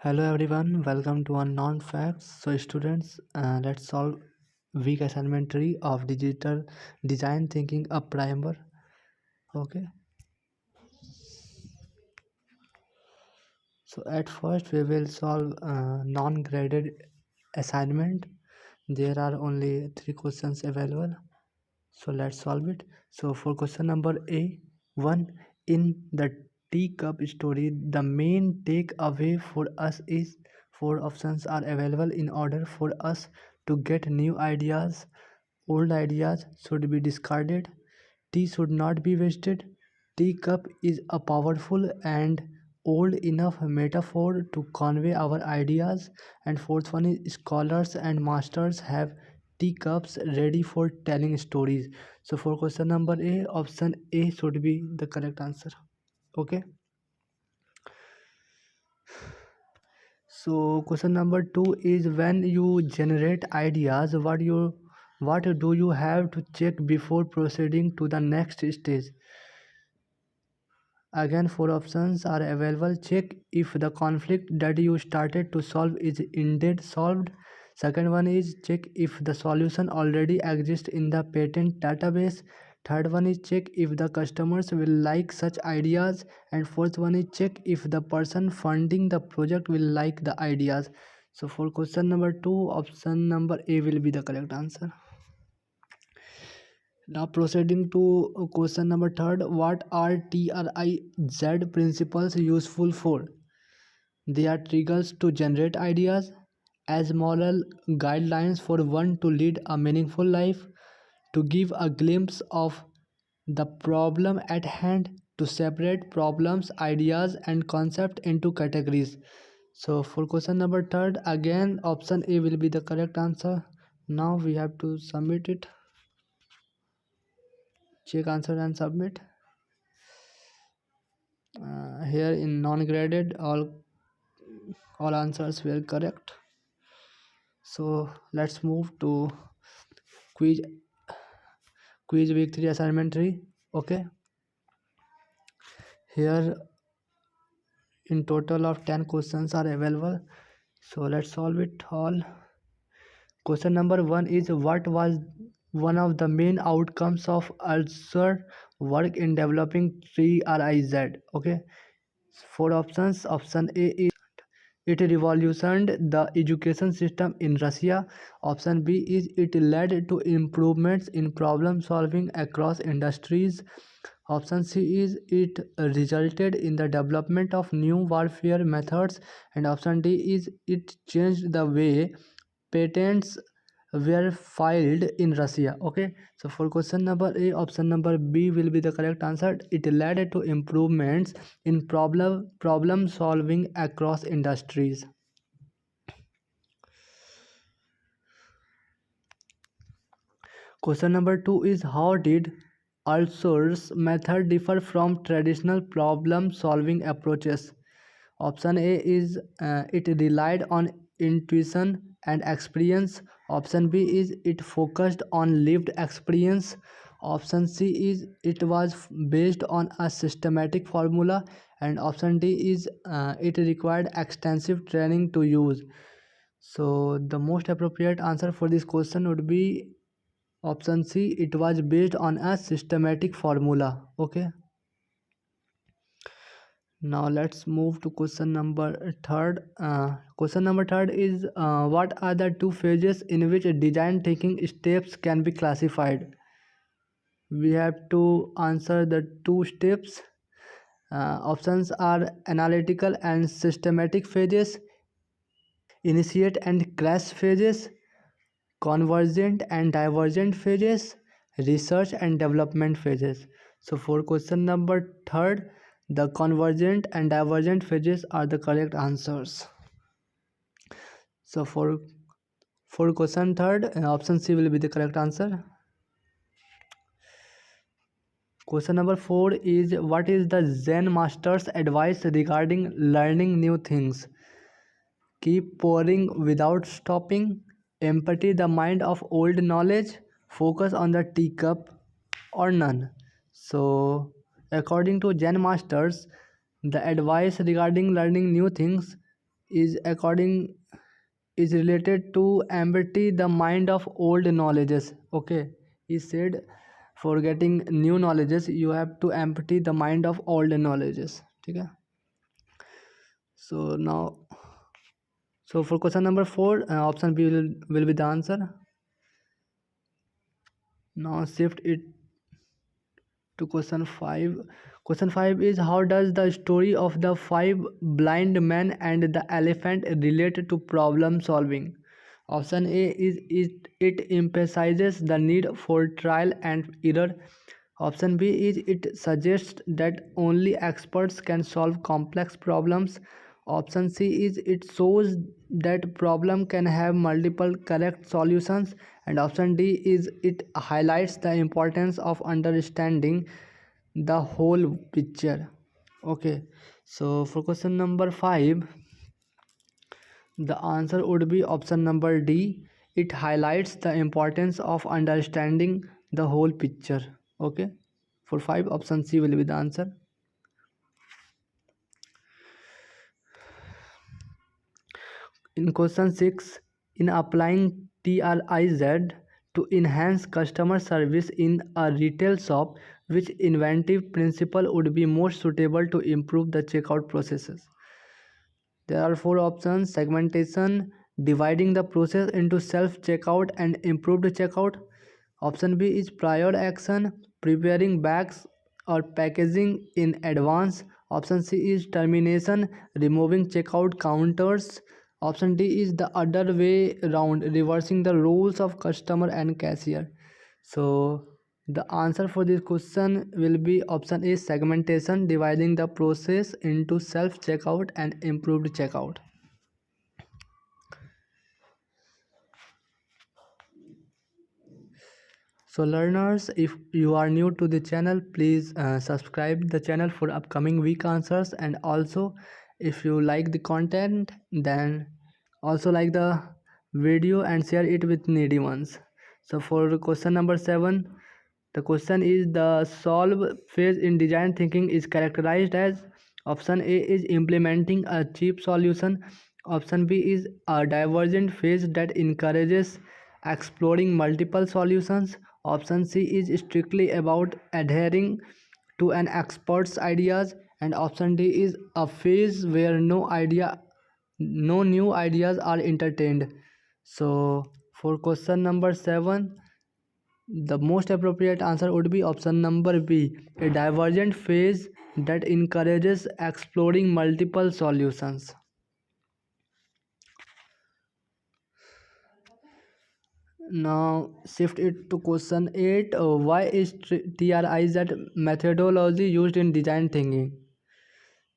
Hello everyone, welcome to Unknown Facts. So students, let's solve week assignment 3 of digital design thinking a primer. Okay. So at first we will solve non-graded assignment. There are only 3 questions available. So let's solve it. So for question number A1, in the teacup story, the main takeaway for us is four options are available in order for us to get new ideas. Old ideas should be discarded. Tea should not be wasted. Teacup is a powerful and old enough metaphor to convey our ideas. And fourth one is scholars and masters have teacups ready for telling stories. So for question number A, option A should be the correct answer. Okay. So question number 2 is, when you generate ideas, what do you have to check before proceeding to the next stage? Again, four options are available. Check if the conflict that you started to solve is indeed solved. Second one is check if the solution already exists in the patent database. Third one is check if the customers will like such ideas. And fourth one is check if the person funding the project will like the ideas. So for question number 2, option number A will be the correct answer. Now proceeding to question number 3, what are TRIZ principles useful for? They are triggers to generate ideas, as moral guidelines for one to lead a meaningful life, to give a glimpse of the problem at hand, to separate problems, ideas and concept into categories. So for question number 3, again option A will be the correct answer. Now we have to submit it. Check answer and submit. Here in non-graded, all answers were correct. So let's move to quiz week 3 assignment 3. Okay, here in total of 10 questions are available, so let's solve it all. Question number 1 is, what was one of the main outcomes of Althusser's work in developing TRIZ? Okay, four options. Option A is, it revolutionized the education system in Russia. Option B is, it led to improvements in problem solving across industries. Option C is, it resulted in the development of new warfare methods. And option D is, it changed the way patents were filed in Russia. Okay, so for question number A, option number B will be the correct answer. It led to improvements in problem solving across industries. Question number 2 is, how did Althusser's method differ from traditional problem solving approaches? Option A is, it relied on intuition and experience. Option B is, it focused on lived experience. Option C is, it was based on a systematic formula. And option D is, it required extensive training to use. So the most appropriate answer for this question would be option C, it was based on a systematic formula. Okay. Now let's move to question number 3. Question number 3 is, what are the two phases in which design thinking steps can be classified? We have to answer the two steps. Options are analytical and systematic phases, initiate and crash phases, convergent and divergent phases, research and development phases. So for question number 3, the convergent and divergent phases are the correct answers. So for question 3, option C will be the correct answer. Question number 4 is, what is the Zen master's advice regarding learning new things? Keep pouring without stopping, empty the mind of old knowledge, focus on the teacup, or none. So according to Zen masters, the advice regarding learning new things is according is related to empty the mind of old knowledges. Okay, he said for getting new knowledges you have to empty the mind of old knowledges. Okay, so now, so for question number 4, option B will be the answer. Now shift it to question 5. Question 5 is how does the story of the five blind men and the elephant relate to problem solving? Option A is it emphasizes the need for trial and error. Option B is it suggests that only experts can solve complex problems. Option C is it shows that problem can have multiple correct solutions. And option D is it highlights the importance of understanding the whole picture. Okay, so for question number 5, the answer would be option number D. It highlights the importance of understanding the whole picture. Okay, for 5, option C will be the answer. In question 6, in applying TRIZ to enhance customer service in a retail shop, which inventive principle would be most suitable to improve the checkout processes? There are 4 options: segmentation, dividing the process into self checkout and improved checkout. Option B is prior action, preparing bags or packaging in advance. Option C is termination, removing checkout counters. Option D is the other way around, reversing the roles of customer and cashier. So the answer for this question will be option A, segmentation, dividing the process into self checkout and improved checkout. So learners, if you are new to the channel, please subscribe the channel for upcoming week answers, and also if you like the content, then also like the video and share it with needy ones. So for question number 7, the question is the solve phase in design thinking is characterized as: option A is implementing a cheap solution. Option B is a divergent phase that encourages exploring multiple solutions. Option C is strictly about adhering to an expert's ideas. And option D is a phase where no new ideas are entertained. So for question number 7, the most appropriate answer would be option number B, a divergent phase that encourages exploring multiple solutions. Now shift it to question 8. Why is TRIZ methodology used in design thinking?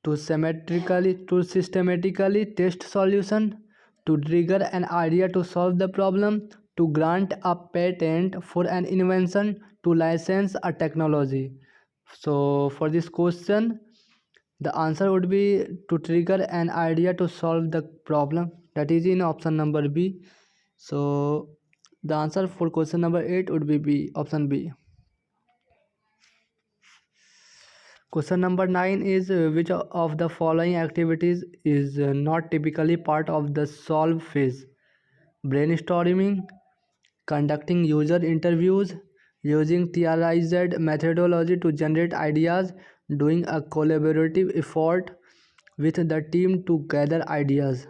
To systematically test solution, to trigger an idea to solve the problem, to grant a patent for an invention, to license a technology. So for this question, the answer would be to trigger an idea to solve the problem, that is in option number B. So the answer for question number 8 would be B, option B. Question number 9 is which of the following activities is not typically part of the solve phase? Brainstorming, conducting user interviews, using TRIZ methodology to generate ideas, doing a collaborative effort with the team to gather ideas.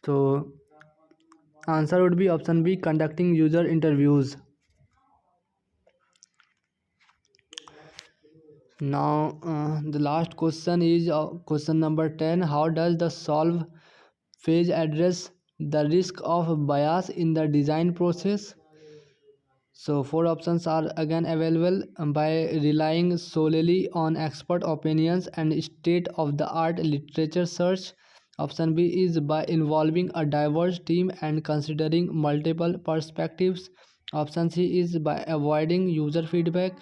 So answer would be option B, conducting user interviews. Now the last question is question number 10. How does the solve phase address the risk of bias in the design process? So 4 options are again available: by relying solely on expert opinions and state of the art literature search. Option B is by involving a diverse team and considering multiple perspectives. Option C is by avoiding user feedback,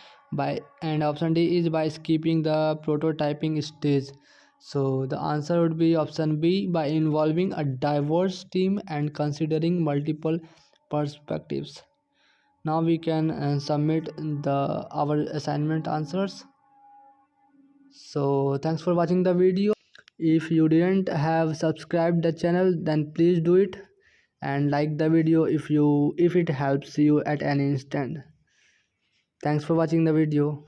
and option D is by skipping the prototyping stage. So the answer would be option B, by involving a diverse team and considering multiple perspectives. Now we can submit the our assignment answers. So thanks for watching the video. If you didn't have subscribed the channel, then please do it and like the video if it helps you at any instant. Thanks for watching the video.